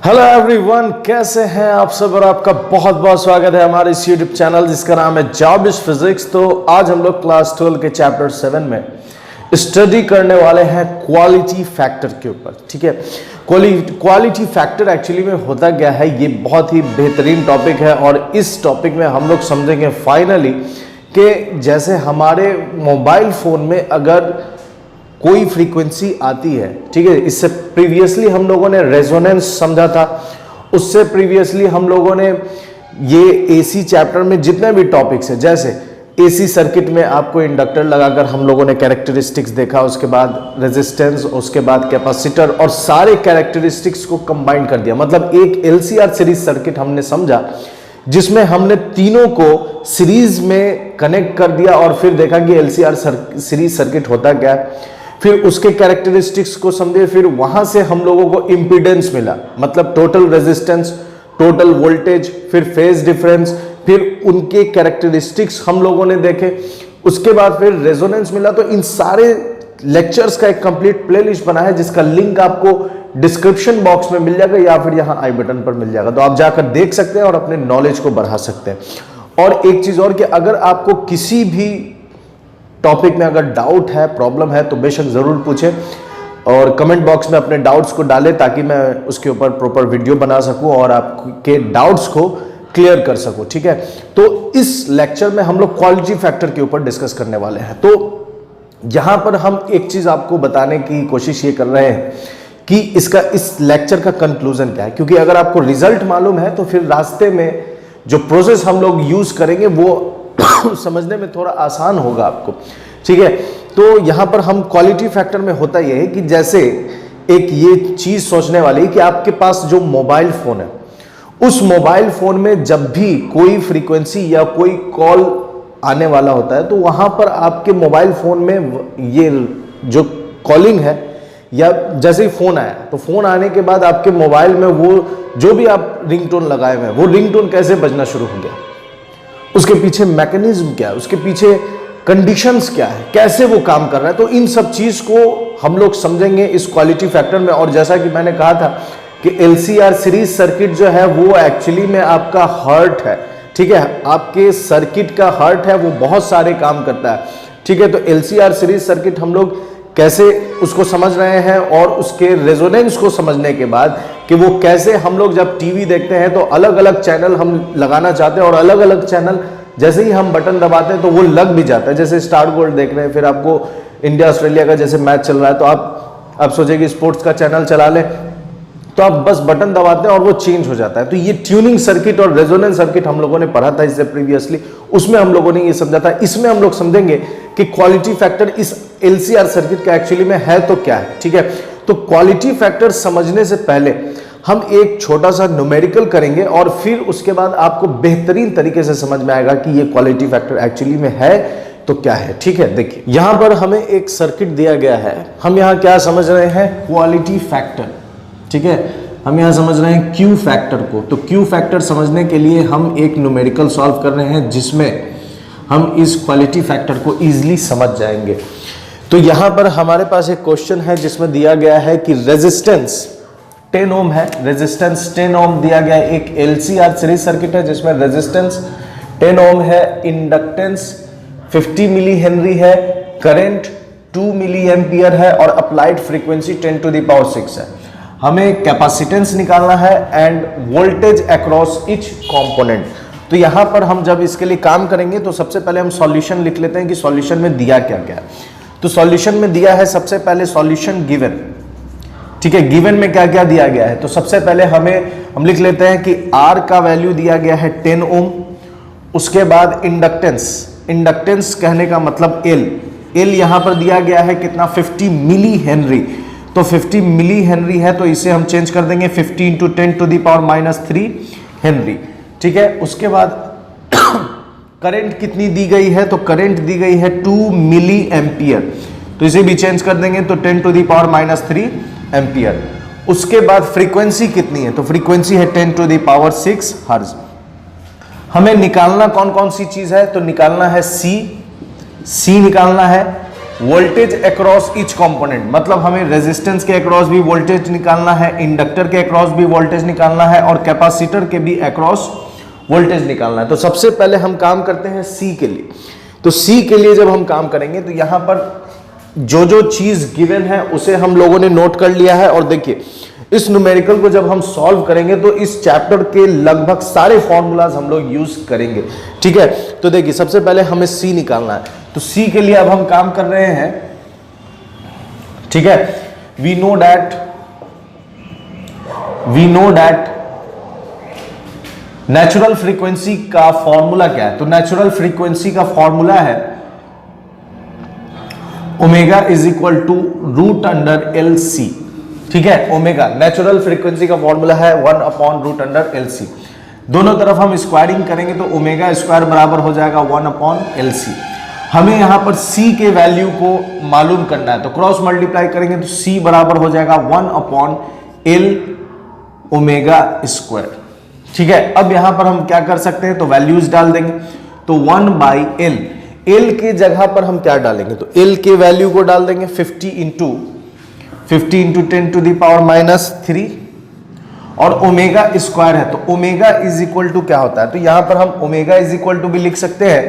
Hello everyone, कैसे हैं आप सब। और आपका बहुत बहुत स्वागत है हमारे इस यूट्यूब चैनल जिसका नाम है जॉब इज फिजिक्स। तो आज हम लोग क्लास 12 के चैप्टर 7 में स्टडी करने वाले हैं क्वालिटी फैक्टर के ऊपर। ठीक है, क्वालिटी फैक्टर एक्चुअली में होता क्या है, ये बहुत ही बेहतरीन टॉपिक है। और इस टॉपिक में हम लोग समझेंगे फाइनली कि जैसे हमारे मोबाइल फोन में अगर कोई फ्रीक्वेंसी आती है, ठीक है, इससे प्रीवियसली हम लोगों ने रेजोनेंस समझा था, उससे प्रीवियसली हम लोगों ने ये एसी चैप्टर में जितने भी टॉपिक्स है, जैसे एसी सर्किट में आपको इंडक्टर लगाकर हम लोगों ने कैरेक्टरिस्टिक्स देखा, उसके बाद रेजिस्टेंस, उसके बाद कैपेसिटर, और सारे कैरेक्टरिस्टिक्स को कंबाइन कर दिया। मतलब एक एलसीआर सीरीज सर्किट हमने समझा जिसमें हमने तीनों को सीरीज में कनेक्ट कर दिया और फिर देखा कि एलसीआर सीरीज सर्किट होता क्या है, फिर उसके कैरेक्टरिस्टिक्स को समझे, फिर वहां से हम लोगों को इंपीडेंस मिला, मतलब टोटल रेजिस्टेंस, टोटल वोल्टेज, फिर फेज डिफरेंस, फिर उनके कैरेक्टरिस्टिक्स हम लोगों ने देखे, उसके बाद फिर रेजोनेंस मिला। तो इन सारे लेक्चर्स का एक कंप्लीट प्लेलिस्ट बना है जिसका लिंक आपको डिस्क्रिप्शन बॉक्स में मिल जाएगा या फिर यहां आई बटन पर मिल जाएगा, तो आप जाकर देख सकते हैं और अपने नॉलेज को बढ़ा सकते हैं। और एक चीज और कि अगर आपको किसी भी टॉपिक में अगर डाउट है, प्रॉब्लम है, तो बेशक जरूर पूछें और कमेंट बॉक्स में अपने डाउट्स को डालें ताकि मैं उसके ऊपर प्रॉपर वीडियो बना सकूं और आपके डाउट्स को क्लियर कर सकूं। ठीक है, तो इस लेक्चर में हम लोग क्वालिटी फैक्टर के ऊपर डिस्कस करने वाले हैं। तो यहां पर हम एक चीज आपको बताने की कोशिश ये कर रहे हैं कि इसका इस लेक्चर का कंक्लूजन क्या है, क्योंकि अगर आपको रिजल्ट मालूम है तो फिर रास्ते में जो प्रोसेस हम लोग यूज करेंगे वो समझने में थोड़ा आसान होगा आपको। ठीक है, तो यहां पर हम क्वालिटी फैक्टर में होता यह है कि जैसे एक ये चीज सोचने वाली कि आपके पास जो मोबाइल फोन है, उस मोबाइल फोन में जब भी कोई फ्रीक्वेंसी या कोई कॉल आने वाला होता है तो वहां पर आपके मोबाइल फोन में ये जो कॉलिंग है, या जैसे ही फोन आया तो फोन आने के बाद आपके मोबाइल में वो जो भी आप रिंगटोन लगाए हुए हैं वो रिंगटोन कैसे बजना शुरू हो गया, उसके पीछे मैकेनिज्म क्या है, उसके पीछे कंडीशंस क्या है, कैसे वो काम कर रहा है, तो इन सब चीज को हम लोग समझेंगे इस क्वालिटी फैक्टर में। और जैसा कि मैंने कहा था कि एलसीआर सीरीज सर्किट जो है वो एक्चुअली में आपका हार्ट है। ठीक है, आपके सर्किट का हार्ट है, वो बहुत सारे काम करता है। ठीक है, तो एलसीआर सीरीज सर्किट हम लोग कैसे उसको समझ रहे हैं और उसके रेजोनेंस को समझने के बाद कि वो कैसे हम लोग जब टीवी देखते हैं तो अलग अलग चैनल हम लगाना चाहते हैं और अलग अलग चैनल जैसे ही हम बटन दबाते हैं तो वो लग भी जाता है। जैसे स्टार गोल्ड देख रहे हैं, फिर आपको इंडिया ऑस्ट्रेलिया का जैसे मैच चल रहा है तो आप सोचिए कि स्पोर्ट्स का चैनल चला लें तो आप बस बटन दबाते हैं और वो चेंज हो जाता है। तो ये ट्यूनिंग सर्किट और रेजोनेंस सर्किट हम लोगों ने पढ़ा था इससे प्रीवियसली, उसमें हम लोगों ने ये समझा था। इसमें हम लोग समझेंगे कि क्वालिटी फैक्टर इस एलसीआर सर्किट का एक्चुअली में है तो क्या है। ठीक है, तो क्वालिटी फैक्टर समझने से पहले हम एक छोटा सा न्यूमेरिकल करेंगे और फिर उसके बाद आपको बेहतरीन तरीके से समझ में आएगा कि ये क्वालिटी फैक्टर एक्चुअली में है तो क्या है। ठीक है, देखिए यहां पर हमें एक सर्किट दिया गया है, हम यहां क्या समझ रहे हैं, क्वालिटी फैक्टर। ठीक है, हम यहां समझ रहे हैं क्यू फैक्टर को। तो क्यू फैक्टर समझने के लिए हम एक न्यूमेरिकल सॉल्व कर रहे हैं जिसमें हम इस क्वालिटी फैक्टर को इजीली समझ जाएंगे। तो यहां पर हमारे पास एक क्वेश्चन है जिसमें दिया गया है कि रेजिस्टेंस 10 ओम है, रेजिस्टेंस 10 ओम दिया गया है। एक एलसीआर सीरीज सर्किट है जिसमें रेजिस्टेंस 10 ओम है, इंडक्टेंस 50 मिली हेनरी है, करंट 2 मिली एम्पियर है और applied frequency 10 to the power 6 है। हमें कैपेसिटेंस निकालना है and voltage across each component. तो यहां पर हम जब इसके लिए काम करेंगे तो सबसे पहले हम सॉल्यूशन लिख लेते हैं कि सॉल्यूशन में दिया क्या क्या है। तो सॉल्यूशन में दिया है सबसे पहले सॉल्यूशन गिवन। ठीक है, गिवन में क्या क्या दिया गया है, तो सबसे पहले हम लिख लेते हैं कि आर का वैल्यू दिया गया है 10 ओम। उसके बाद इंडक्टेंस कहने का मतलब एल यहां पर दिया गया है कितना, 50 मिली हेनरी। तो 50 मिली हेनरी है तो इसे हम चेंज कर देंगे 50 into 10 to the power -3 henry. ठीक है, उसके बाद करंट कितनी दी गई है, तो करंट दी गई है 2 मिली एम्पियर, तो इसे भी चेंज कर देंगे तो 10 टू द पावर -3 एम्पियर। उसके बाद फ्रीक्वेंसी कितनी है, तो फ्रीक्वेंसी है 10 टू द पावर 6 हर्ट्ज। हमें निकालना कौन कौन सी चीज है, तो निकालना है सी निकालना है, वोल्टेज अक्रॉस ईच कंपोनेंट, मतलब हमें रेजिस्टेंस के अक्रॉस भी वोल्टेज निकालना है, इंडक्टर के अक्रॉस भी वोल्टेज निकालना है और कैपेसिटर के भी अक्रॉस वोल्टेज निकालना है। तो सबसे पहले हम काम करते हैं सी के लिए। तो सी के लिए जब हम काम करेंगे तो यहां पर जो जो चीज गिवन है उसे हम लोगों ने नोट कर लिया है। और देखिए इस न्यूमेरिकल को जब हम सॉल्व करेंगे तो इस चैप्टर के लगभग सारे फॉर्मूलाज हम लोग यूज करेंगे, ठीक है। तो देखिए सबसे पहले हमें सी निकालना है, तो सी के लिए अब हम काम कर रहे हैं, ठीक है। We know that natural frequency का फॉर्मूला क्या है। तो नेचुरल फ्रीक्वेंसी का फॉर्मूला है omega is equal to root under L C, ठीक है। ओमेगा नेचुरल फ्रीक्वेंसी का फॉर्मूला है 1 upon root under L C. दोनों तरफ हम स्क्वायरिंग करेंगे तो ओमेगा स्क्वायर बराबर हो जाएगा 1 अपॉन एल सी। हमें यहां पर सी के वैल्यू को मालूम करना है, तो क्रॉस मल्टीप्लाई करेंगे तो सी बराबर हो जाएगा 1 अपॉन एल ओमेगा स्क्वायर, ठीक है। अब यहां पर हम क्या कर सकते हैं, तो वैल्यूज डाल देंगे। तो 1 बाई एल, एल के जगह पर हम क्या डालेंगे, तो एल के वैल्यू को डाल देंगे 50 इंटू 10 टू द पावर -3 और ओमेगा स्क्वायर है। तो ओमेगा इज इक्वल टू क्या होता है, तो यहां पर हम ओमेगा इज इक्वल टू भी लिख सकते हैं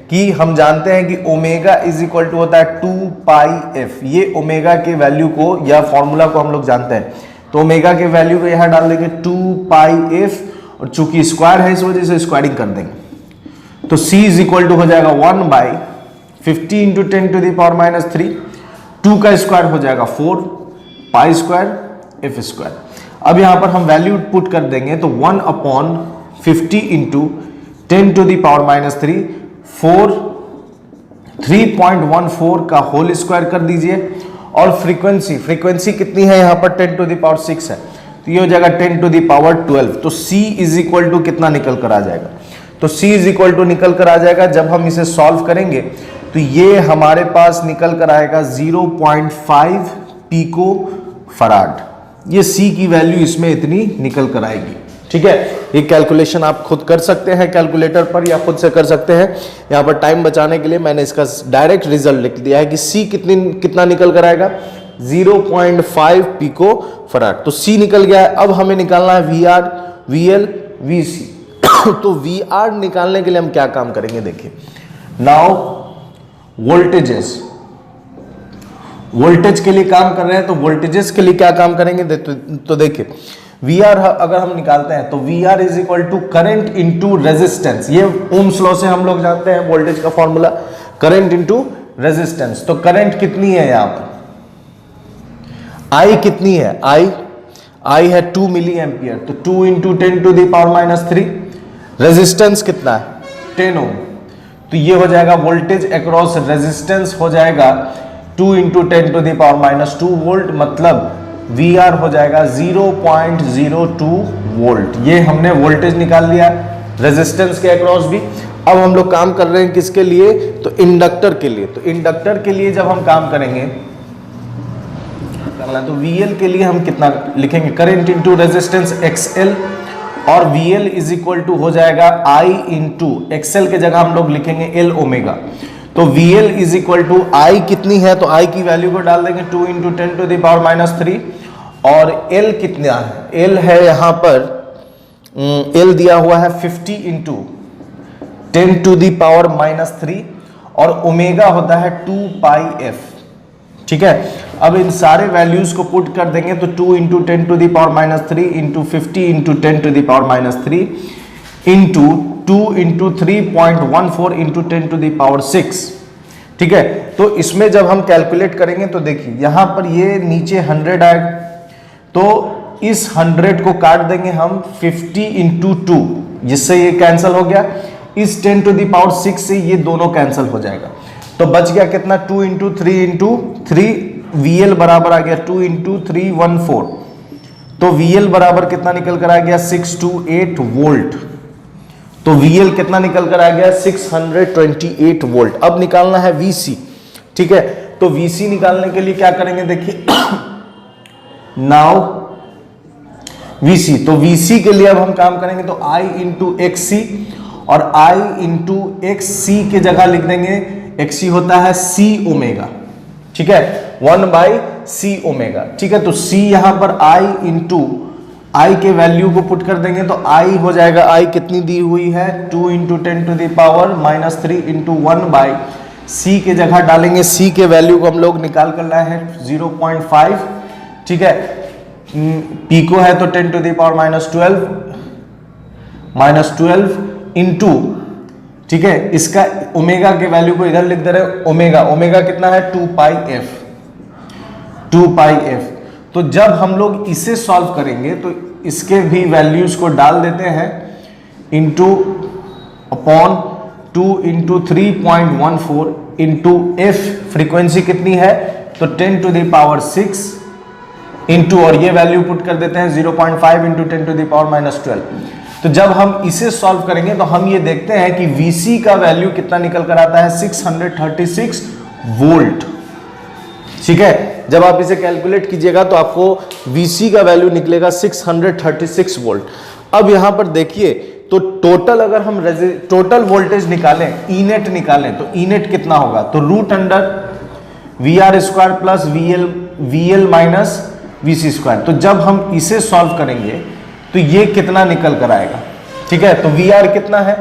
कि हम जानते हैं कि ओमेगा इज इक्वल टू होता है 2 पाई एफ। ये ओमेगा के वैल्यू को या फॉर्मूला को हम लोग जानते हैं, तो ओमेगा के वैल्यू को यहां डाल देंगे 2 पाई एफ और चूंकि स्क्वायर है इस वजह से स्क्वायरिंग कर देंगे। तो c इज इक्वल टू हो जाएगा 1 by 50 into 10 to the power -3, 2 का स्क्वायर हो जाएगा 4 पाई स्क्वायर एफ स्क्वायर। अब यहां पर हम वैल्यू पुट कर देंगे तो 1 upon 50 into 10 to the power -3 3.14 का होल स्क्वायर कर दीजिए। और फ्रीक्वेंसी कितनी है यहां पर 10 टू द पावर 6 है, तो ये हो जाएगा 10 टू द पावर 12। तो c इज इक्वल टू कितना निकल कर आ जाएगा, तो c इज इक्वल टू निकल कर आ जाएगा, जब हम इसे सॉल्व करेंगे तो ये हमारे पास निकल कर आएगा 0.5 पिको फराड। ये c की वैल्यू इसमें इतनी निकल कर आएगी, ठीक है। ये कैलकुलेशन आप खुद कर सकते हैं कैलकुलेटर पर या खुद से कर सकते हैं। यहाँ पर टाइम बचाने के लिए मैंने इसका डायरेक्ट रिजल्ट लिख दिया है कि c कितना निकल कर आएगा 0.5 पिको फराड। तो c निकल गया है। अब हमें निकालना है VR, VL, VC। तो VR निकालने के लिए हम क्या काम करेंगे, देखिए नाउ वोल्टेज के लिए काम कर रहे हैं, तो वोल्टेजेस के लिए क्या काम करेंगे, तो देखिए VR अगर हम निकालते हैं तो VR is equal to current into resistance. ये ओम्स लॉ से हम लोग जानते हैं वोल्टेज का फॉर्मूला, करंट इंटू रेजिस्टेंस। तो करंट कितनी है यहां पर, I कितनी है, I है 2 मिली एम्पियर, तो 2 into 10 to the power -3। Resistance कितना है 10 ओम, तो ये हो जाएगा वोल्टेज अक्रॉस रेजिस्टेंस हो जाएगा 2 into 10 to the power -2 volt, मतलब VR हो जाएगा 0.02 वोल्ट। ये हमने वोल्टेज निकाल लिया रेजिस्टेंस के अक्रॉस भी। अब हम लोग काम कर रहे हैं किसके लिए, तो इंडक्टर के लिए। तो इंडक्टर के लिए जब हम काम करेंगे तो VL के लिए हम कितना लिखेंगे, करंट इंटू रेजिस्टेंस XL, और VL इज इक्वल टू हो जाएगा I इंटू XL के जगह हम लोग लिखेंगे L ओमेगा। तो VL is equal to I कितनी है, तो I की वैल्यू को डाल देंगे 2 इंटू 10 टू द पावर -3, और L कितना है, L है यहां पर L दिया हुआ है 50 इंटू 10 टू द पावर -3, और ओमेगा होता है 2 पाई एफ, ठीक है। अब इन सारे वैल्यूज को पुट कर देंगे तो 2 into 10 to the power -3 into 50 into 10 to the power -3 into 2 into 3.14 into 10 to the power 6, ठीक है। तो इसमें जब हम कैलकुलेट करेंगे तो देखिए यहां पर ये नीचे 100 आएगा, तो इस 100 को काट देंगे हम 50 इंटू 2, जिससे ये कैंसिल हो गया। इस 10 टू द पावर 6 से ये दोनों कैंसिल हो जाएगा, तो बच गया कितना 2 इंटू 3 इंटू 3, VL बराबर आ गया 2 इंटू 314, तो VL बराबर कितना निकल कर आ गया 628 वोल्ट। तो VL कितना निकल कर आ गया 628 वोल्ट। अब निकालना है VC, ठीक है। तो VC निकालने के लिए क्या करेंगे, देखिए नाउ VC, तो VC के लिए अब हम काम करेंगे तो I इंटू XC, और I इंटू XC के जगह लिख देंगे XC होता है C ओमेगा, ठीक है, 1/c ओमेगा। ठीक है, तो c यहां पर i इंटू आई के वैल्यू को पुट कर देंगे तो i हो जाएगा, i कितनी दी हुई है 2 इंटू 10⁻³ इंटू 1/c के जगह डालेंगे c के वैल्यू को हम लोग निकाल कर लाए हैं 0.5। ठीक है, पिको है तो 10⁻12 इंटू, ठीक है, इसका ओमेगा के वैल्यू को इधर लिख दे रहे हैं, ओमेगा कितना है 2πf। तो जब हम लोग इसे सॉल्व करेंगे तो इसके भी वैल्यूज को डाल देते हैं into upon 2 into 3.14 into F, frequency कितनी है तो 10⁻6 इंटू, और ये वैल्यू पुट कर देते हैं 0.5 इंटू 10⁻12। तो जब हम इसे सॉल्व करेंगे तो हम ये देखते हैं कि Vc का वैल्यू कितना निकल कर आता है 636 वोल्ट। ठीक है, जब आप इसे कैलकुलेट कीजिएगा तो आपको Vc का वैल्यू निकलेगा 636 वोल्ट। अब यहां पर देखिए तो टोटल अगर हम टोटल वोल्टेज निकालें, ई नेट निकालें, तो ई नेट कितना होगा तो √VR² plus VL minus VC²। तो जब हम इसे सॉल्व करेंगे तो ये कितना निकल कर आएगा। ठीक है, तो VR कितना है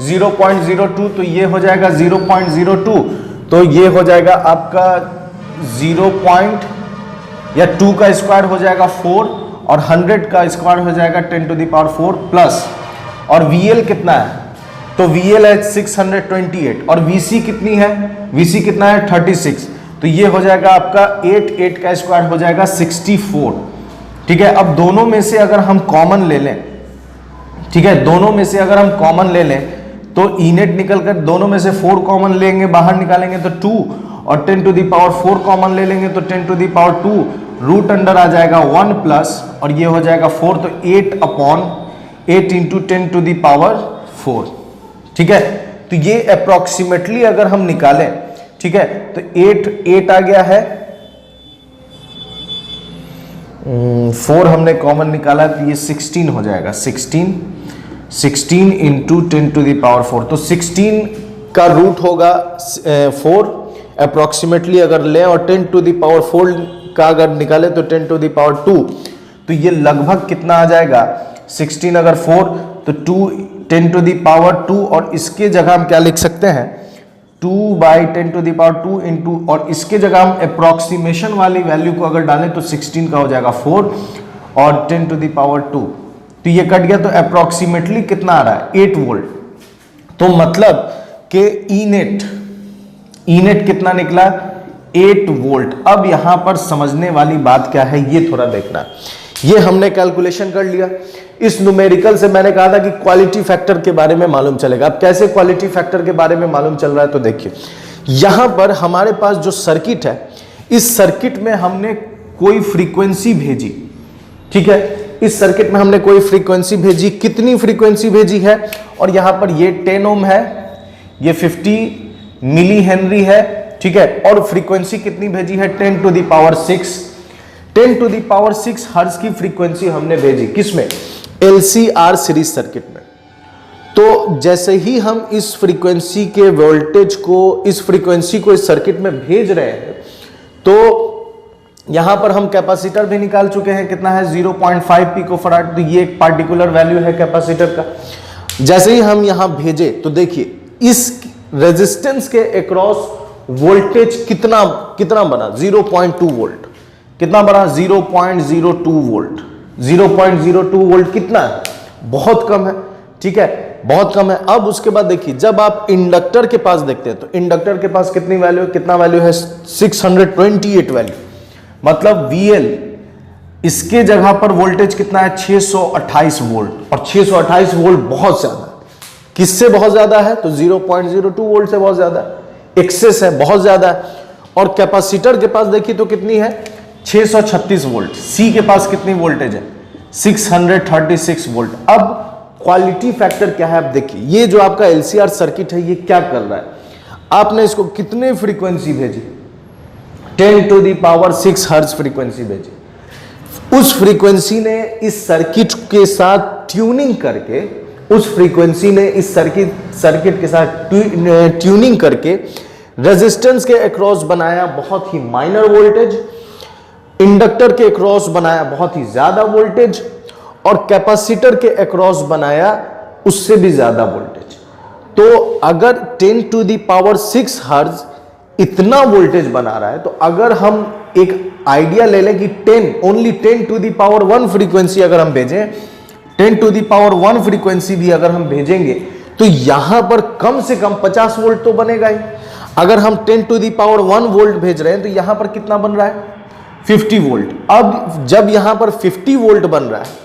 0.02, तो ये हो जाएगा 0.02, तो ये हो जाएगा आपका 2 का स्क्वायर हो जाएगा 4 और 100 का स्क्वायर हो जाएगा 10⁴ प्लस, और VL कितना है तो VL है 628 और VC कितनी है, VC कितना है 36, तो ये हो जाएगा आपका 8 का स्क्वायर हो जाएगा 64। ठीक है, अब दोनों में से अगर हम कॉमन ले लें, ठीक है, दोनों में से अगर हम कॉमन ले लें तो ई नेट निकल कर, दोनों में से 4 कॉमन लेंगे, बाहर निकालेंगे तो 2, और 10⁴ कॉमन ले लेंगे तो 10⁻², रूट अंडर आ जाएगा 1 प्लस, और ये हो जाएगा 4, तो 8 इंटू 10⁴। ठीक है, तो ये अप्रोक्सीमेटली अगर हम निकालें, ठीक है, तो 8 आ गया है, 4 हमने कॉमन निकाला तो ये 16 हो जाएगा, 16 इंटू 10⁴, तो 16 का रूट होगा 4 अप्रोक्सीमेटली अगर लें, और 10⁴ का अगर निकाले तो 10⁻², तो ये लगभग कितना आ जाएगा 16 अगर 4 तो 10⁻², और इसके जगह हम क्या लिख सकते हैं 2/10⁻² इंटू, और इसके जगह हम अप्रोक्सीमेशन वाली वैल्यू को अगर डालें तो 16 का हो जाएगा 4 और 10⁻², तो ये कट गया, तो अप्रोक्सीमेटली कितना आ रहा है 8 वोल्ट। तो मतलब कि ई नेट कितना निकला 8 वोल्ट। अब यहां पर समझने वाली बात क्या है ये थोड़ा देखना। ये हमने कैलकुलेशन कर लिया, इस न्यूमेरिकल से मैंने कहा था कि क्वालिटी फैक्टर के बारे में मालूम चलेगा। अब कैसे क्वालिटी फैक्टर के बारे में मालूम चल रहा है तो देखिए, यहां पर हमारे पास जो सर्किट है, इस सर्किट में हमने कोई फ्रीक्वेंसी भेजी, ठीक है, इस सर्किट में हमने कोई फ्रीक्वेंसी भेजी, कितनी फ्रीक्वेंसी भेजी है, और यहां पर ये 10 ओम है, ये 50 मिली हेनरी है, ठीक है, और फ्रीक्वेंसी कितनी भेजी है 10⁻6 हर्ट्ज की फ्रीक्वेंसी हमने भेजी, किसमें LCR सीरीज सर्किट में। तो जैसे ही हम इस फ्रीक्वेंसी के वोल्टेज को, इस फ्रीक्वेंसी को इस सर्किट में भेज रहे हैं, तो यहां पर हम कैपेसिटर भी निकाल चुके हैं, कितना है 0.5 पिकोफैराड, तो ये एक पार्टिकुलर वैल्यू है कैपेसिटर का। जैसे ही हम यहां भेजे तो देखिए इस रेजिस्टेंस के अक्रॉस वोल्टेज कितना बना 0.2 वोल्ट, कितना बना 0.02 वोल्ट। 0.02 वोल्ट कितना है, बहुत कम है, ठीक है, बहुत कम है। अब उसके बाद देखिए, जब आप इंडक्टर के पास देखते हैं तो इंडक्टर के पास कितनी वैल्यू, कितना वैल्यू है 628 वैल्यू, मतलब VL, इसके जगह पर वोल्टेज कितना है 628 वोल्ट, और 628 वोल्ट बहुत ज्यादा है। किससे बहुत ज्यादा है तो 0.02 वोल्ट से बहुत ज्यादा है, एक्सेस है, बहुत ज्यादा है। और कैपेसिटर के पास देखिए तो कितनी है 636 वोल्ट, C के पास कितनी वोल्टेज है 636 वोल्ट। अब क्वालिटी फैक्टर क्या है, आप देखिए, ये जो आपका LCR सर्किट है ये क्या कर रहा है, आपने इसको कितने फ्रीक्वेंसी भेजी 10⁻6 हर्ट्ज फ्रीक्वेंसी भेजी। उस फ्रीक्वेंसी ने इस सर्किट के साथ ट्यूनिंग करके, उस फ्रीक्वेंसी ने इस सर्किट के साथ ट्यूनिंग करके रेजिस्टेंस के अक्रॉस बनाया बहुत ही माइनर वोल्टेज, इंडक्टर के अक्रॉस बनाया बहुत ही ज्यादा वोल्टेज, और कैपेसिटर के अक्रॉस बनाया उससे भी ज्यादा वोल्टेज। तो अगर 10 टू द पावर 6 हर्ट्ज इतना वोल्टेज बना रहा है, तो अगर हम एक आइडिया ले लें कि only 10 to the power 1 frequency अगर हम भेजें, 10 टू द पावर 1 फ्रीक्वेंसी भी अगर हम भेजेंगे, तो यहां पर कम से कम 50 वोल्ट तो बनेगा ही। अगर हम 10 टू द पावर 1 वोल्ट भेज रहे हैं, तो यहां पर कितना बन रहा है? 50 वोल्ट। अब जब यहां पर 50 वोल्ट बन रहा है,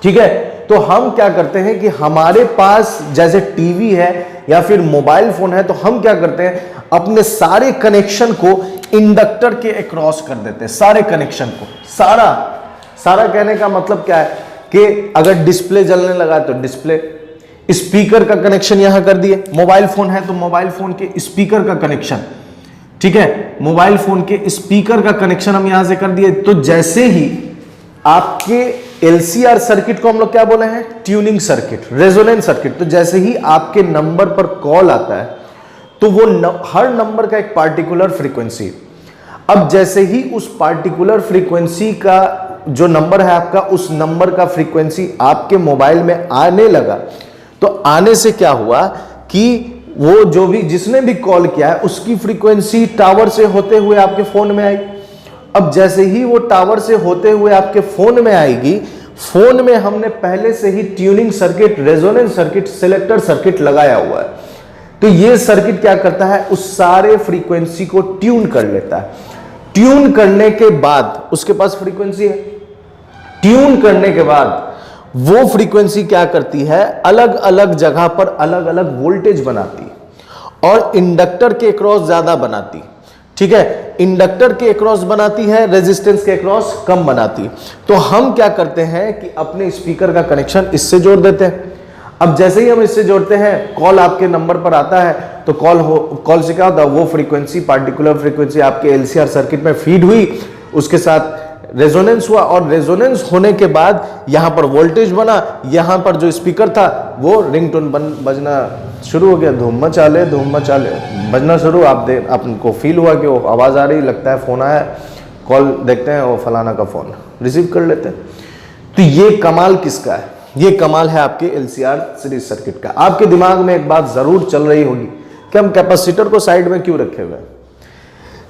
ठीक है, तो हम क्या करते हैं कि हमारे पास जैसे टीवी है या फिर मोबाइल फोन है, तो हम क्या करते हैं, अपने सारे कनेक्शन को इंडक्टर के अक्रॉस कर देते हैं, सारे कनेक्शन को। सारा कहने का मतलब क्या है कि अगर डिस्प्ले जलने लगा तो डिस्प्ले, स्पीकर का कनेक्शन यहां कर दिए, मोबाइल फोन है तो मोबाइल फोन के स्पीकर का कनेक्शन, ठीक है, मोबाइल फोन के स्पीकर का कनेक्शन हम यहां से कर दिए। तो जैसे ही आपके एलसीआर सर्किट को हम लोग क्या बोले हैं? Tuning circuit, resonance circuit. तो जैसे ही आपके नंबर पर कॉल आता है, तो वो हर नंबर का एक पार्टिकुलर फ्रीक्वेंसी। अब जैसे ही उस पार्टिकुलर फ्रीक्वेंसी का जो नंबर है आपका, उस नंबर का फ्रीक्वेंसी आपके मोबाइल में आने लगा, तो आने से क्या हुआ कि वो जो भी जिसने भी कॉल किया है उसकी फ्रीक्वेंसी टावर से होते हुए आपके फोन में आई। अब जैसे ही वो टावर से होते हुए आपके फोन में आएगी, फोन में हमने पहले से ही tuning circuit, resonance circuit, selector circuit लगाया हुआ है। तो ये सर्किट क्या करता है? उस सारे फ्रीक्वेंसी को ट्यून कर लेता है। ट्यून करने के बाद उसके पास फ्रीक्वेंसी है, ट्यून करने के बाद वो फ्रीक्वेंसी क्या करती है? अलग अलग जगह पर अलग अलग वोल्टेज बनाती है और इंडक्टर के अक्रॉस ज्यादा बनाती, ठीक है, इंडक्टर के अक्रॉस बनाती है, रेजिस्टेंस के अक्रॉस कम बनाती है। तो हम क्या करते हैं कि अपने स्पीकर का कनेक्शन इससे जोड़ देते हैं। अब जैसे ही हम इससे जोड़ते हैं, कॉल आपके नंबर पर आता है, तो कॉल से क्या होता है? वो फ्रीक्वेंसी, पार्टिकुलर फ्रीक्वेंसी आपके एलसीआर सर्किट में फीड हुई, उसके साथ रेजोनेंस हुआ, और रेजोनेंस होने के बाद यहां पर वोल्टेज बना, यहां पर जो स्पीकर था वो रिंगटोन बजना शुरू हो गया, धूम मचाले बजना शुरू। आपको फील हुआ कि वो आवाज आ रही, लगता है फोन आया, कॉल देखते हैं वो फलाना का फोन, रिसीव कर लेते हैं। तो ये कमाल किसका है? ये कमाल है आपके एलसीआर सीरीज सर्किट का। आपके दिमाग में एक बात जरूर चल रही होगी कि हम कैपेसिटर को साइड में क्यों रखे हुए हैं?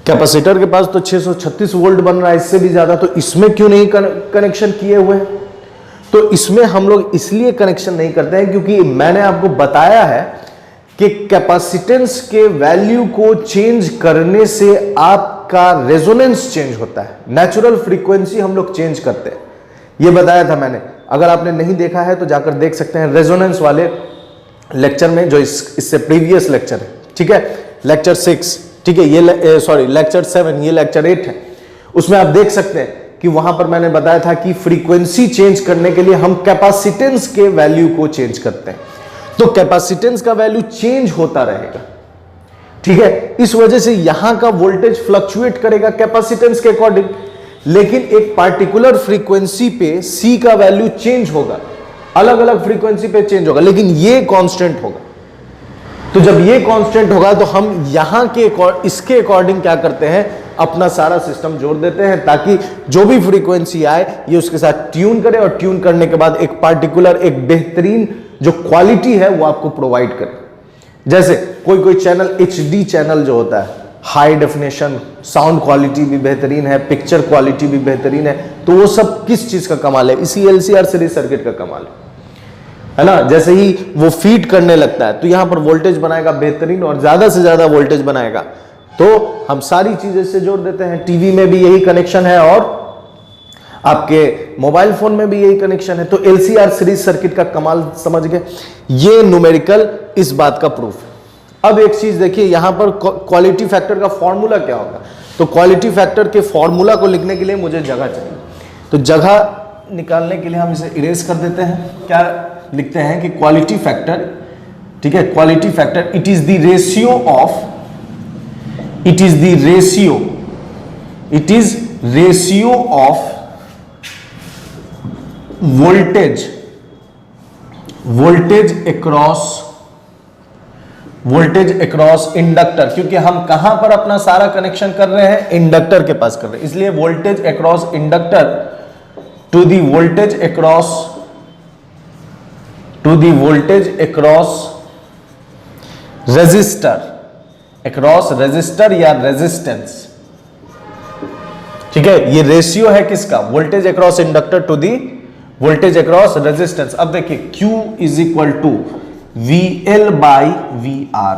कैपेसिटर के पास तो 636 वोल्ट बन रहा है, इससे भी ज्यादा, तो इसमें क्यों नहीं कनेक्शन किए हुए हैं? तो इसमें हम लोग इसलिए कनेक्शन नहीं करते हैं क्योंकि मैंने आपको बताया है कि कैपेसिटेंस के वैल्यू को चेंज करने से आपका रेजोनेंस चेंज होता है, नेचुरल फ्रीक्वेंसी हम लोग चेंज करते हैं, ये बताया था मैंने। अगर आपने नहीं देखा है तो जाकर देख सकते हैं रेजोनेंस वाले लेक्चर में, जो इससे प्रीवियस लेक्चर है, ठीक है, लेक्चर 6, ठीक है, ये सॉरी लेक्चर 7, ये लेक्चर 8 है। उसमें आप देख सकते हैं कि वहां पर मैंने बताया था कि फ्रीक्वेंसी चेंज करने के लिए हम कैपेसिटेंस के वैल्यू को चेंज करते हैं। तो कैपेसिटेंस का वैल्यू चेंज होता रहेगा, ठीक है, इस वजह से यहां का वोल्टेज फ्लक्चुएट करेगा कैपेसिटेंस के अकॉर्डिंग, लेकिन एक पार्टिकुलर फ्रीक्वेंसी पे सी का वैल्यू चेंज होगा, अलग अलग फ्रीक्वेंसी पे चेंज होगा, लेकिन ये कांस्टेंट होगा। तो जब ये कांस्टेंट होगा तो हम यहां के इसके अकॉर्डिंग क्या करते हैं? अपना सारा सिस्टम जोड़ देते हैं, ताकि जो भी फ्रीक्वेंसी आए ये उसके साथ ट्यून करे, और ट्यून करने के बाद एक पार्टिकुलर, एक बेहतरीन जो क्वालिटी है वो आपको प्रोवाइड करे। जैसे कोई चैनल, HD चैनल जो होता है, हाई डेफिनेशन, साउंड क्वालिटी भी बेहतरीन है, पिक्चर क्वालिटी भी बेहतरीन है, तो वो सब किस चीज का कमाल है? इसी एलसीआर सीरीज सर्किट का कमाल है ना। जैसे ही वो फीड करने लगता है तो यहां पर वोल्टेज बनाएगा बेहतरीन, और ज्यादा से ज्यादा वोल्टेज बनाएगा, तो हम सारी चीजें से जोड़ देते हैं। टीवी में भी यही कनेक्शन है और आपके मोबाइल फोन में भी यही कनेक्शन है। तो एलसीआर सीरीज सर्किट का कमाल समझ गए, ये न्यूमेरिकल इस बात का प्रूफ है। अब एक चीज देखिए, यहां पर क्वालिटी फैक्टर का फॉर्मूला क्या होगा? तो क्वालिटी फैक्टर के फॉर्मूला को लिखने के लिए मुझे जगह चाहिए, तो जगह निकालने के लिए हम इसे इरेज कर देते हैं। क्या लिखते हैं कि क्वालिटी फैक्टर, ठीक है, quality factor it is the ratio of, it is the ratio, it is ratio of voltage, voltage across voltage across inductor, क्योंकि हम कहां पर अपना सारा कनेक्शन कर रहे हैं, इंडक्टर के पास कर रहे हैं, इसलिए voltage across inductor to the voltage across resistor या रेजिस्टेंस। ठीक है, ये रेशियो है किसका, voltage across inductor to the voltage across resistance. अब देखिए Q is equal to VL by VR।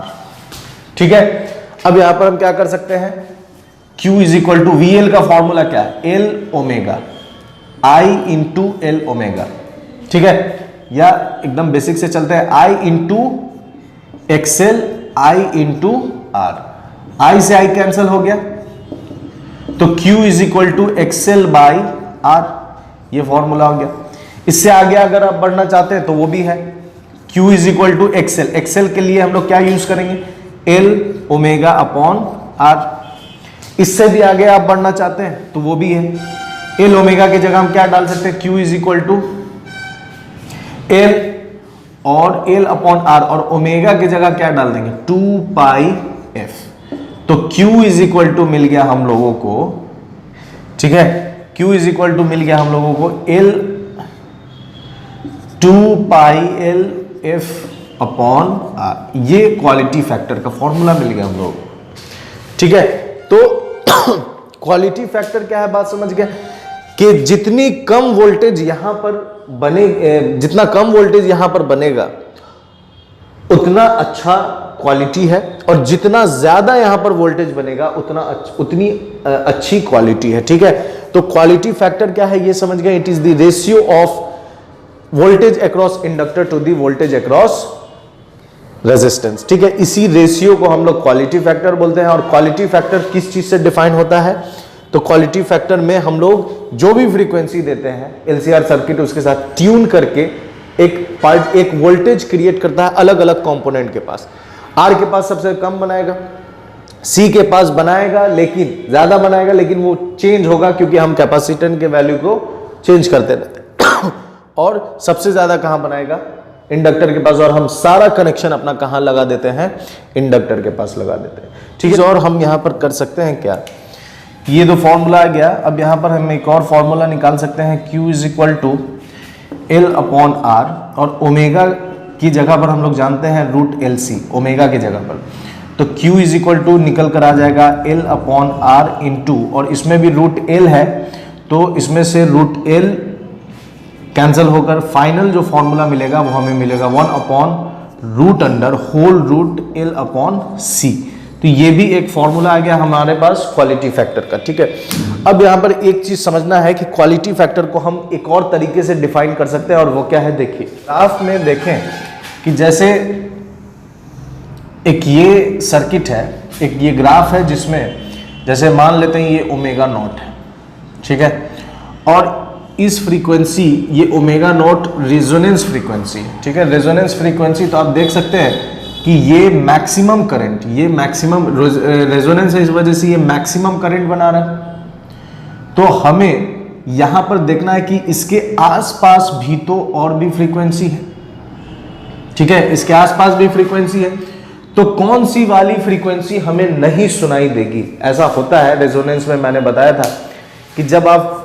ठीक है, अब यहां पर हम क्या कर सकते हैं, Q is equal to VL का फॉर्मूला क्या है, L omega I into L omega. ठीक है, या एकदम बेसिक से चलते हैं, I into XL I into R, I से I कैंसिल हो गया तो Q is equal to XL by R, ये फॉर्मूला हो गया। इससे आगे अगर आप बढ़ना चाहते हैं तो वो भी है, Q is equal to XL, XL के लिए हम लोग क्या यूज करेंगे, L ओमेगा अपॉन R। इससे भी आगे आप बढ़ना चाहते हैं तो वो भी है, L ओमेगा की जगह हम क्या डाल सकते हैं, Q is equal to L और L अपॉन R, और ओमेगा की जगह क्या डाल देंगे, 2 पाई F। तो Q इज इक्वल टू मिल गया हम लोगों को, ठीक है, Q इज इक्वल टू मिल गया हम लोगों को L 2 pi L F upon R, ये क्वालिटी फैक्टर का फॉर्मूला मिल गया हम लोगों को। ठीक है, तो क्वालिटी फैक्टर क्या है, बात समझ गया कि जितनी कम वोल्टेज यहां पर बने, जितना कम वोल्टेज यहां पर बनेगा उतना अच्छा क्वालिटी है, और जितना ज्यादा यहां पर वोल्टेज बनेगा उतनी अच्छी क्वालिटी है। ठीक है, तो क्वालिटी फैक्टर क्या है ये समझ गए, it is the ratio of voltage across inductor to the voltage across resistance. ठीक है, इसी रेशियो को हम लोग क्वालिटी फैक्टर बोलते हैं। और क्वालिटी फैक्टर किस चीज से डिफाइन होता है, तो क्वालिटी फैक्टर में हम लोग जो भी फ्रीक्वेंसी देते हैं LCR सर्किट उसके साथ ट्यून करके एक वोल्टेज क्रिएट करता है अलग अलग कंपोनेंट के पास। R के पास सबसे कम बनाएगा, C के पास बनाएगा लेकिन ज्यादा बनाएगा, लेकिन वो चेंज होगा क्योंकि हम कैपेसिटेंस के वैल्यू को चेंज करते रहते हैं। और सबसे ज्यादा कहां बनाएगा, इंडक्टर के पास, और हम सारा कनेक्शन अपना कहां लगा देते हैं, इंडक्टर के पास लगा देते हैं। ठीक है, और हम यहां पर कर सकते हैं क्या, ये दो फॉर्मूला आ गया, अब यहां पर हम एक और फॉर्मूला निकाल सकते हैं, Q is equal to L upon R, और ओमेगा की जगह पर हम लोग जानते हैं रूट LC, ओमेगा की जगह पर, तो Q इज इक्वल टू निकल कर आ जाएगा L अपॉन R इंटू, और इसमें भी रूट L है तो इसमें से रूट L कैंसिल होकर फाइनल जो फॉर्मूला मिलेगा वो हमें मिलेगा 1 upon root under whole root L upon C। तो ये भी एक फॉर्मूला आ गया हमारे पास क्वालिटी फैक्टर का। ठीक है, अब यहां पर एक चीज समझना है कि क्वालिटी फैक्टर को हम एक और तरीके से डिफाइन कर सकते हैं, और वो क्या है, देखिए ग्राफ में देखें कि जैसे एक ये सर्किट है, एक ये ग्राफ है जिसमें जैसे मान लेते हैं ये ओमेगा नॉट है। ठीक है, और इस फ्रीक्वेंसी ये ओमेगा नॉट रेजोनेंस फ्रीक्वेंसी है। ठीक है, रेजोनेंस फ्रीक्वेंसी, तो आप देख सकते हैं कि ये मैक्सिमम करंट, ये मैक्सिमम रेजोनेंस है, इस वजह से ये मैक्सिमम करंट बना रहा है। तो हमें यहां पर देखना है कि इसके आसपास भी तो और भी फ्रीक्वेंसी है। ठीक है, इसके आसपास भी फ्रीक्वेंसी है, तो कौन सी वाली फ्रीक्वेंसी हमें नहीं सुनाई देगी। ऐसा होता है रेजोनेंस में, मैंने बताया था कि जब आप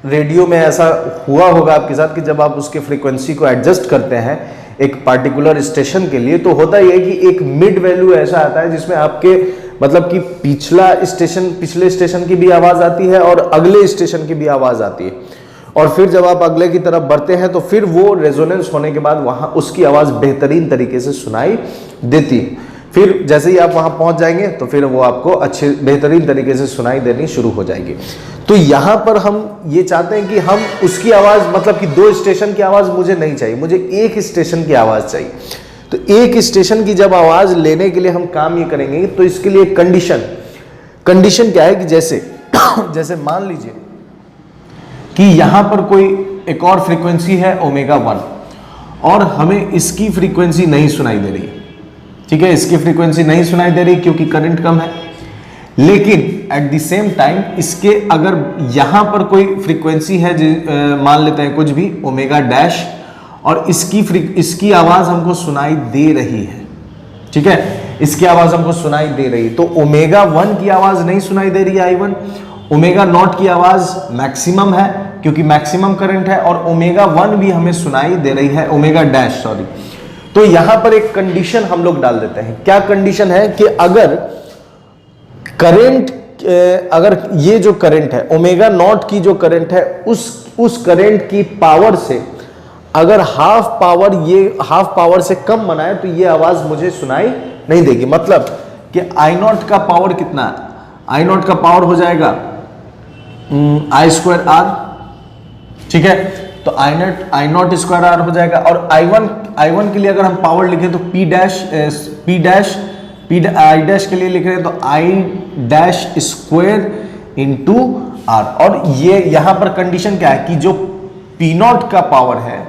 रेडियो में ऐसा हुआ होगा आपके साथ कि जब आप उसके फ्रीक्वेंसी को एडजस्ट करते हैं एक पार्टिकुलर स्टेशन के लिए, तो होता यह है कि एक मिड वैल्यू ऐसा आता है जिसमें आपके मतलब कि पिछले स्टेशन की भी आवाज आती है और अगले स्टेशन की भी आवाज आती है, और फिर जब आप अगले की तरफ बढ़ते हैं तो फिर वो रेजोनेंस होने के बाद वहां उसकी आवाज बेहतरीन तरीके से सुनाई देती है। फिर जैसे ही आप वहां पहुंच जाएंगे तो फिर वो आपको अच्छे बेहतरीन तरीके से सुनाई देनी शुरू हो जाएगी। तो यहां पर हम ये चाहते हैं कि हम उसकी आवाज, मतलब कि 2 स्टेशन की आवाज मुझे नहीं चाहिए, मुझे एक स्टेशन की आवाज चाहिए। तो एक स्टेशन की जब आवाज लेने के लिए हम काम ये करेंगे तो इसके लिए कंडीशन क्या है कि जैसे मान लीजिए कि यहां पर कोई एक और फ्रीक्वेंसी है ओमेगा 1 और हमें इसकी फ्रीक्वेंसी नहीं सुनाई दे रही। ठीक है, इसकी फ्रीक्वेंसी नहीं सुनाई दे रही क्योंकि करंट कम है, लेकिन एट द सेम टाइम इसके अगर यहां पर कोई फ्रीक्वेंसी है, मान लेते हैं कुछ भी ओमेगा डैश, और इसकी आवाज हमको सुनाई दे रही है। ठीक है, इसकी आवाज हमको सुनाई दे रही है। तो ओमेगा 1 की आवाज नहीं सुनाई दे रही है I1, ओमेगा नॉट की आवाज मैक्सिमम है क्योंकि मैक्सिमम करंट है, और ओमेगा 1 भी हमें सुनाई दे रही है, ओमेगा डैश सॉरी। तो यहां पर एक कंडीशन हम लोग डाल देते हैं। क्या कंडीशन है कि अगर करंट, अगर ये जो करंट है ओमेगा नॉट की जो करंट है उस करंट की पावर से अगर हाफ पावर से कम बनाए तो ये आवाज मुझे सुनाई नहीं देगी। मतलब कि I नॉट का पावर कितना है, I नॉट का पावर हो जाएगा I²R, ठीक है। तो I नॉट स्क्वायर R हो जाएगा, और I1 के लिए अगर हम पावर लिखें तो I डैश के लिए लिख रहे हैं तो I dash square into R। और ये यहां पर कंडीशन क्या है कि जो P नॉट का पावर है,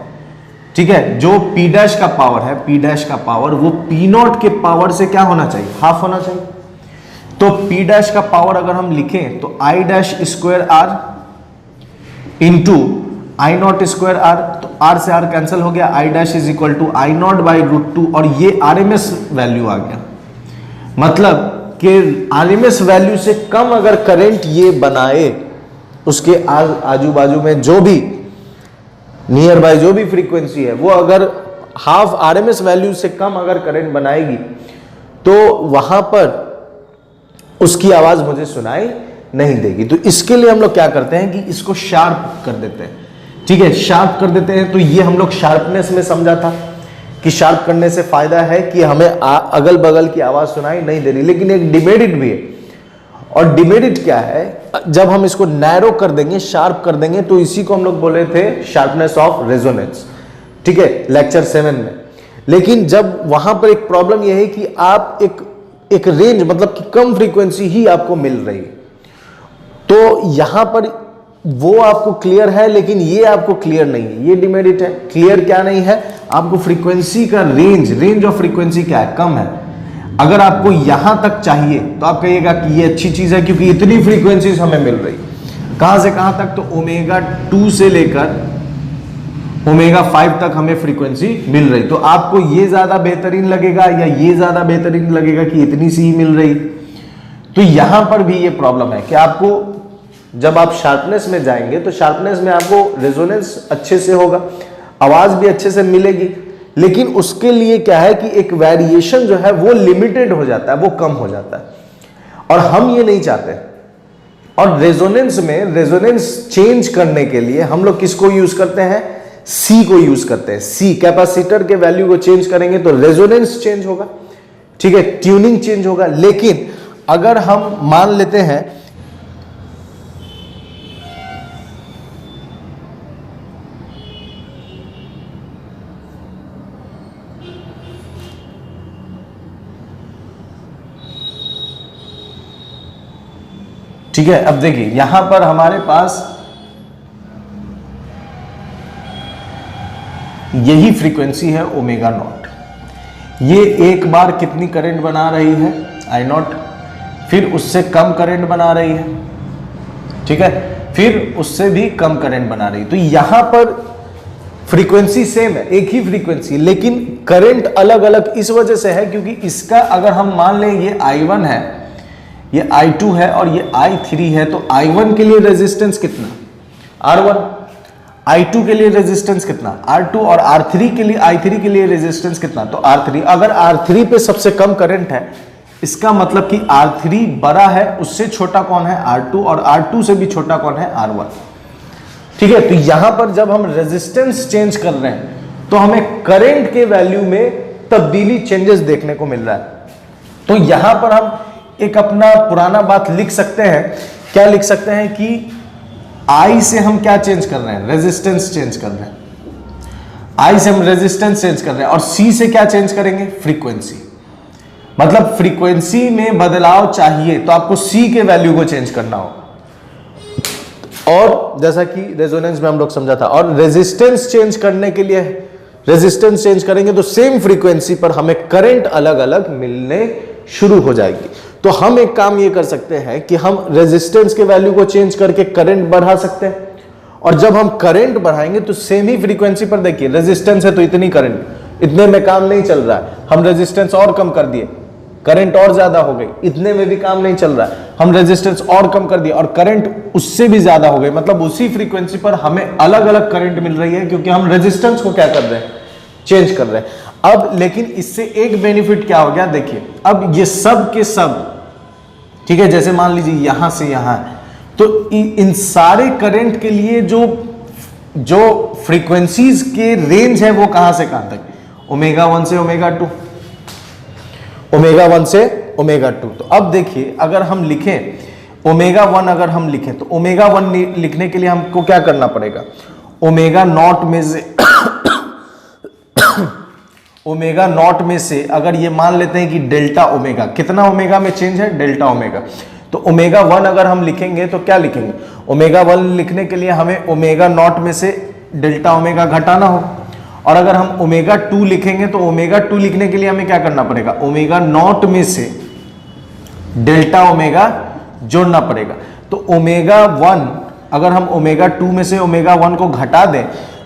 ठीक है, जो P डैश का पावर है, P डैश का पावर वो P नॉट के पावर से क्या होना चाहिए, हाफ होना चाहिए। तो P डैश का पावर अगर हम लिखें तो I dash square R into I not square R, तो R से R कैंसिल हो गया, I dash is equal to I not by √2, और ये RMS वैल्यू आ गया। मतलब कि RMS वैल्यू से कम अगर करंट ये बनाए, उसके आजू बाजू में जो भी नियर बाय जो भी फ्रीक्वेंसी है वो अगर हाफ RMS वैल्यू से कम अगर करंट बनाएगी तो वहां पर उसकी आवाज मुझे सुनाई नहीं देगी। तो इसके लिए हम लोग क्या करते हैं कि इसको शार्प कर देते हैं, ठीक है, शार्प कर देते हैं। तो ये हम लोग शार्पनेस में समझा था कि शार्प करने से फायदा है कि हमें अगल बगल की आवाज सुनाई नहीं दे रही। लेकिन एक डिमेरिट भी है, और डिमेरिट क्या है, जब हम इसको नैरो कर देंगे, शार्प कर देंगे, तो इसी को हम लोग बोले थे शार्पनेस ऑफ रेजोनेंस, ठीक है, लेक्चर 7 में। लेकिन जब वहां पर एक प्रॉब्लम यह है कि आप एक रेंज, मतलब कि कम फ्रीक्वेंसी ही आपको मिल रही है, तो यहां पर वो आपको क्लियर है लेकिन ये आपको क्लियर नहीं है, ये डिमेरिट है। क्लियर क्या नहीं है, आपको फ्रीक्वेंसी का रेंज ऑफ फ्रीक्वेंसी क्या है, कम है। अगर आपको यहां तक चाहिए तो आप कहिएगा कि ये अच्छी चीज है क्योंकि इतनी फ्रीक्वेंसीज हमें मिल रही। कहां से कहां तक, तो ओमेगा 2 से लेकर ओमेगा 5 तक हमें फ्रीक्वेंसी मिल रही। तो आपको ये ज्यादा बेहतरीन लगेगा या ये ज्यादा बेहतरीन लगेगा कि इतनी सी ही मिल रही। तो यहां पर भी ये प्रॉब्लम है कि आपको जब आप शार्पनेस में जाएंगे तो शार्पनेस में आपको रेजोनेंस अच्छे से होगा, आवाज भी अच्छे से मिलेगी, लेकिन उसके लिए क्या है कि एक वेरिएशन जो है वो लिमिटेड हो जाता है, वो कम हो जाता है, और हम ये नहीं चाहते। और रेजोनेंस में रेजोनेंस चेंज करने के लिए हम लोग किसको यूज करते हैं, सी को यूज करते हैं। सी कैपेसिटर के वैल्यू को चेंज करेंगे तो रेजोनेंस चेंज होगा, ठीक है, ट्यूनिंग चेंज होगा। लेकिन अगर हम मान लेते हैं ठीक है, अब देखिए यहां पर हमारे पास यही फ्रीक्वेंसी है ओमेगा नॉट। ये एक बार कितनी करंट बना रही है, I नॉट, फिर उससे कम करंट बना रही है, ठीक है, फिर उससे भी कम करंट बना रही है। तो यहां पर फ्रीक्वेंसी सेम है, एक ही फ्रीक्वेंसी, लेकिन करंट अलग अलग इस वजह से है क्योंकि इसका अगर हम मान लें ये I1 है, ये I2 है और ये I3 है, तो I1 के लिए रेजिस्टेंस कितना, R1, I2 के लिए रेजिस्टेंस कितना, R2, और R3 के लिए, I3 के लिए रेजिस्टेंस कितना, तो R3। अगर R3 पे सबसे कम करंट है, इसका मतलब कि R3 बड़ा है, उससे छोटा कौन है, R2, और R2 से भी छोटा कौन है, R1, ठीक है। तो यहां पर जब हम रेजिस्टेंस चेंज कर रहे हैं तो हमें करंट के वैल्यू में तब्दीली, चेंजेस देखने को मिल रहा है। तो यहां पर हम एक अपना पुराना बात लिख सकते हैं, क्या लिख सकते हैं कि I से हम क्या चेंज कर रहे हैं, रेजिस्टेंस चेंज कर रहे हैं, I से हम रेजिस्टेंस चेंज कर रहे हैं, और C से क्या चेंज करेंगे, फ्रीक्वेंसी। मतलब फ्रीक्वेंसी में बदलाव चाहिए तो आपको C के वैल्यू को चेंज करना होगा, और जैसा कि रेजोनेंस में हम लोग समझा था। और रेजिस्टेंस चेंज करने के लिए रेजिस्टेंस चेंज करेंगे तो सेम फ्रीक्वेंसी पर हमें करंट अलग अलग मिलने शुरू हो जाएगी। तो हम एक काम ये कर सकते हैं कि हम रेजिस्टेंस के वैल्यू को चेंज करके करंट बढ़ा सकते हैं, और जब हम करंट बढ़ाएंगे तो सेम ही फ्रीक्वेंसी पर, देखिए रेजिस्टेंस है तो इतनी करंट, इतने में काम नहीं चल रहा है, हम रेजिस्टेंस और कम कर दिए, करंट और ज्यादा हो गई, इतने में भी काम नहीं चल रहा है, हम रेजिस्टेंस और कम कर दिया और करंट उससे भी ज्यादा हो गई, मतलब उसी फ्रीक्वेंसी पर हमें अलग अलग करंट मिल रही है क्योंकि हम रेजिस्टेंस को क्या कर रहे हैं, चेंज कर रहे हैं। अब लेकिन इससे एक बेनिफिट क्या हो गया, देखिए अब ये सब के सब, ठीक है, जैसे मान लीजिए यहां से यहां है, तो इन सारे करंट के लिए जो फ्रीक्वेंसीज के रेंज है वो कहां से कहां तक, ओमेगा 1 से ओमेगा 2, ओमेगा 1 से ओमेगा 2। तो अब देखिए अगर हम लिखें ओमेगा 1, अगर हम लिखें तो ओमेगा 1 लिखने के लिए हमको क्या करना पड़ेगा, ओमेगा नॉट में से ओमेगा नॉट में से अगर ये मान लेते हैं कि डेल्टा ओमेगा, कितना ओमेगा में चेंज है, डेल्टा ओमेगा, तो ओमेगा 1 अगर हम लिखेंगे तो क्या लिखेंगे, ओमेगा 1 लिखने के लिए हमें ओमेगा नॉट में से डेल्टा ओमेगा घटाना होगा, और अगर हम ओमेगा 2 लिखेंगे तो ओमेगा 2 लिखने के लिए हमें क्या करना पड़ेगा, ओमेगा नॉट में से डेल्टा ओमेगा जोड़ना पड़ेगा। तो ओमेगा 1 अगर हम ओमेगा 2 में से ओमेगा 1 को घटा दें,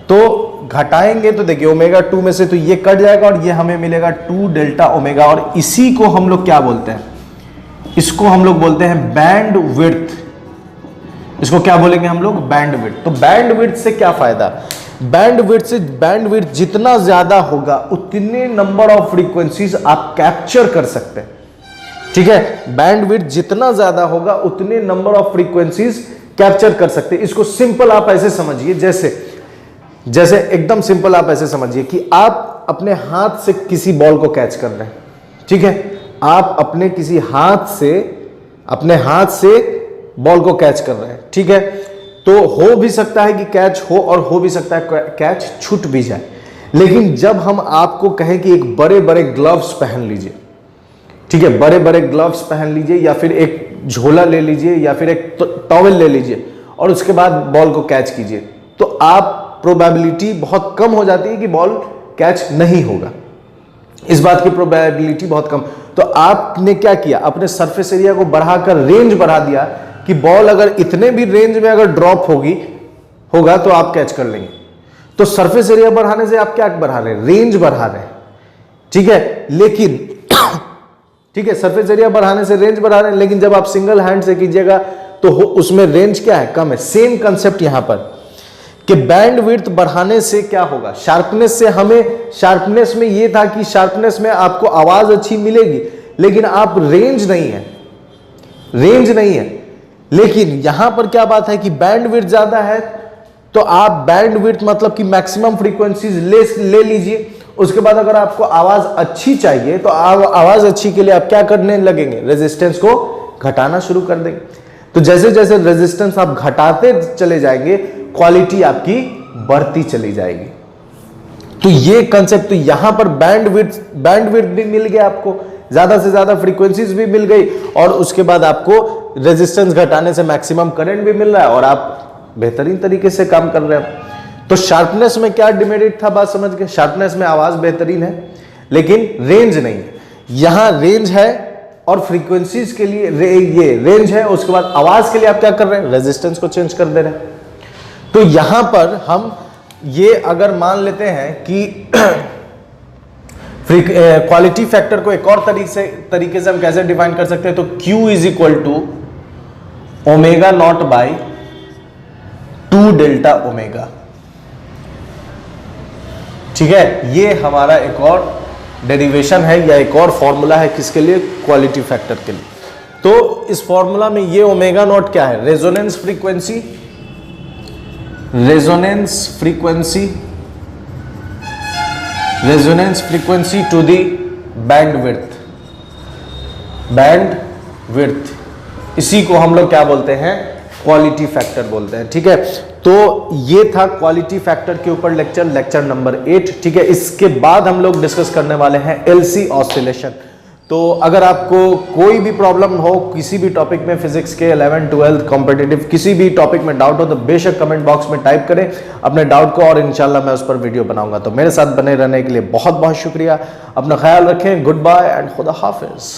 तो घटाएंगे तो देखिए ओमेगा 2 में से तो ये कट जाएगा और ये हमें मिलेगा 2 डेल्टा ओमेगा, और इसी को हम लोग क्या बोलते हैं, इसको हम लोग बोलते हैं बैंड विड्थ। इसको क्या बोलेंगे हम लोग, बैंड विड्थ। तो बैंड विड्थ से क्या फायदा, बैंड विड्थ से, बैंड विड्थ जितना ज्यादा होगा उतने नंबर ऑफ फ्रीक्वेंसीज आप कैप्चर कर सकते हैं, ठीक है, बैंड विड्थ जितना ज्यादा होगा उतने नंबर ऑफ फ्रीक्वेंसीज कैप्चर कर सकते हैं। इसको सिंपल आप ऐसे समझिए, जैसे एकदम सिंपल आप ऐसे समझिए कि आप अपने हाथ से किसी बॉल को कैच कर रहे हैं, ठीक है, आप अपने किसी अपने हाथ से बॉल को कैच कर रहे हैं, ठीक है, तो हो भी सकता है कि कैच हो और हो भी सकता है कैच छूट भी जाए। लेकिन जब हम आपको कहें कि एक बड़े बड़े ग्लव्स पहन लीजिए, ठीक है, बड़े बड़े ग्लव्स पहन लीजिए या फिर एक झोला ले लीजिए या फिर एक टॉवेल ले लीजिए और उसके बाद बॉल को कैच कीजिए, तो आप प्रोबेबिलिटी बहुत कम हो जाती है कि बॉल कैच नहीं होगा, इस बात की प्रोबेबिलिटी बहुत कम। तो आपने क्या किया, अपने सरफेस एरिया को बढ़ाकर रेंज बढ़ा दिया कि बॉल अगर इतने भी रेंज में अगर ड्रॉप होगा तो आप कैच कर लेंगे। तो सरफेस एरिया बढ़ाने से आप क्या बढ़ा रहे हैं, रेंज बढ़ा रहे हैं, ठीक है, लेकिन ठीक है, सरफेस एरिया बढ़ाने से रेंज बढ़ा रहे हैं, लेकिन जब आप सिंगल हैंड से कीजिएगा तो उसमें रेंज क्या है, कम है। सेम कंसेप्ट यहां पर कि बैंड विड्थ बढ़ाने से क्या होगा, शार्पनेस से, हमें शार्पनेस में ये था कि शार्पनेस में आपको आवाज अच्छी मिलेगी लेकिन आप रेंज नहीं है, लेकिन यहां पर क्या बात है कि बैंड विड्थ ज्यादा है तो आप बैंड विड्थ मतलब कि मैक्सिमम फ्रीक्वेंसीज ले लीजिए। उसके बाद अगर आपको आवाज अच्छी चाहिए तो आवाज अच्छी के लिए आप क्या करने लगेंगे, रेजिस्टेंस को घटाना शुरू कर देंगे। तो जैसे जैसे रेजिस्टेंस आप घटाते चले जाएंगे क्वालिटी आपकी बढ़ती चली जाएगी। तो ये कंसेप्ट, तो यहां पर बैंड विड्थ भी मिल गया आपको, ज्यादा से ज्यादा फ्रीक्वेंसीज भी मिल गई और उसके बाद आपको रेजिस्टेंस घटाने से मैक्सिमम करंट भी मिल रहा है और आप बेहतरीन तरीके से काम कर रहे हैं। तो शार्पनेस में क्या डिमेरिट था, बात समझ गए, शार्पनेस में आवाज बेहतरीन है लेकिन रेंज नहीं है। यहां रेंज है और फ्रीक्वेंसीज के लिए ये रेंज है, उसके बाद आवाज के लिए आप क्या कर रहे हैं, रेजिस्टेंस को चेंज कर दे रहे हैं। तो यहां पर हम ये अगर मान लेते हैं कि क्वालिटी फैक्टर को एक और तरीके से हम कैसे डिफाइन कर सकते हैं, तो Q is equal to omega not by 2 delta omega, ठीक है। ये हमारा एक और डेरिवेशन है या एक और फॉर्मूला है, किसके लिए, क्वालिटी फैक्टर के लिए। तो इस फॉर्मूला में ये ओमेगा नॉट क्या है, resonance frequency to the bandwidth, इसी को हम लोग क्या बोलते हैं, क्वालिटी फैक्टर बोलते हैं, ठीक है। तो ये था क्वालिटी फैक्टर के ऊपर लेक्चर नंबर 8, ठीक है। इसके बाद हम लोग डिस्कस करने वाले हैं एलसी ऑसिलेशन। तो अगर आपको कोई भी प्रॉब्लम हो किसी भी टॉपिक में, फिजिक्स के 11th 12th कॉम्पिटिटिव किसी भी टॉपिक में डाउट हो तो बेशक कमेंट बॉक्स में टाइप करें अपने डाउट को और इंशाल्लाह मैं उस पर वीडियो बनाऊंगा। तो मेरे साथ बने रहने के लिए बहुत बहुत शुक्रिया, अपना ख्याल रखें, गुड बाय एंड खुदा हाफिज।